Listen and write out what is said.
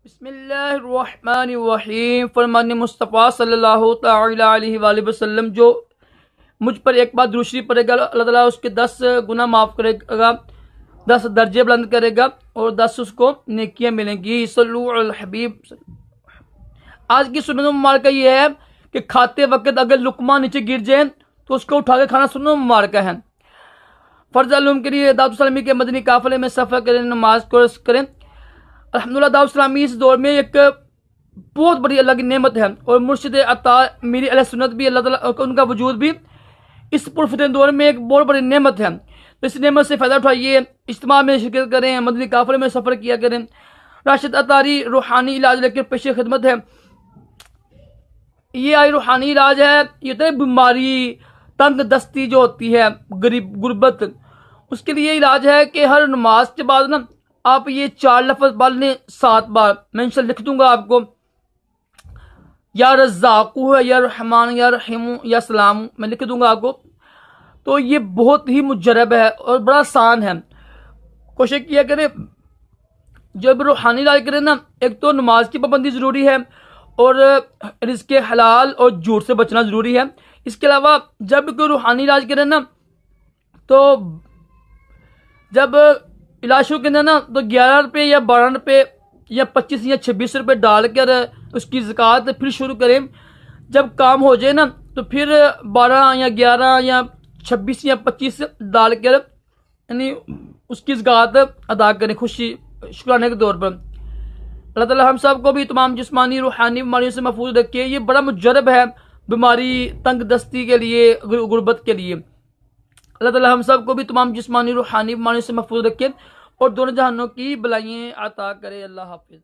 बिस्मिल्लाहिर्रहमानिर्रहीम। फरमान मुस्तफ़ा सल्लल्लाहु तआला अलैहि वसल्लम, जो मुझ पर एक बार दूसरी पड़ेगा अल्लाह ताला उसके 10 गुना माफ़ करेगा, 10 दर्जे बुलंद करेगा और 10 उसको नेकियां मिलेंगी। सल्लु अल हबीब। आज की सुन्नत मुबारक ये है कि खाते वक्त अगर लुकमा नीचे गिर जाए तो उसको उठा के खाना सुन्नत मुबारक है। फर्ज आलम के लिए दाऊद सलामी के मदनी काफिले में सफ़र करें, नमाज कोर्स करें। अल्हम्दुलिल्लाह दाऊद सलामी इस दौर में एक बहुत बड़ी अल्लाह की नेमत है और मुर्शिद अता मेरी अहले सुन्नत भी अल्लाह ताला उनका वजूद भी इस पुरफतन दौर में एक बहुत बड़ी नेमत है। तो इस नेमत से फ़ायदा उठाइए, इज्तिमा में शिरकत करें, मदनी काफिले में सफ़र किया करें। राशिद अतारी रूहानी इलाज लेकर पेश खिदमत है। ये आई रूहानी इलाज है। ये तो बीमारी तंग दस्ती जो होती है, गरीब गुर्बत, उसके लिए इलाज है कि हर नमाज के बाद ना आप ये 4 लफ्ज़ पढ़ लें 7 बार। मैं इंशाल्लाह लिख दूंगा आपको। या रज़्ज़ाक़ू है, या रहमान, या रहीम, या सलाम, मैं लिख दूंगा आपको। तो ये बहुत ही मुजरब है और बड़ा आसान है। कोशिश किया करें जब रूहानी इलाज करें ना, एक तो नमाज की पाबंदी ज़रूरी है और रिज़्क़ हलाल और झूठ से बचना ज़रूरी है। इसके अलावा जब कोई रूहानी इलाज करें ना, तो जब इलाज शुरू करना ना तो 11 रुपये या 12 रुपये या 25 या 26 रुपये डालकर उसकी ज़कात फिर शुरू करें। जब काम हो जाए ना तो फिर 12 या 11 या 26 या 25 डालकर यानी उसकी ज़कात अदा करें खुशी शुक्राने के तौर पर। अल्लाह ताला हम सब को भी तमाम जिस्मानी रूहानी बीमारियों से महफूज रखे। ये बड़ा मुजरब है बीमारी तंग दस्ती के लिए, गुर्बत के लिए। अल्लाह ताला हम सब को भी तमाम जिस्मानी रूहानी बीमारियों से महफूज रखे और दोनों जहानों की भलाइयाँ अता करे। अल्लाह हाफिज़।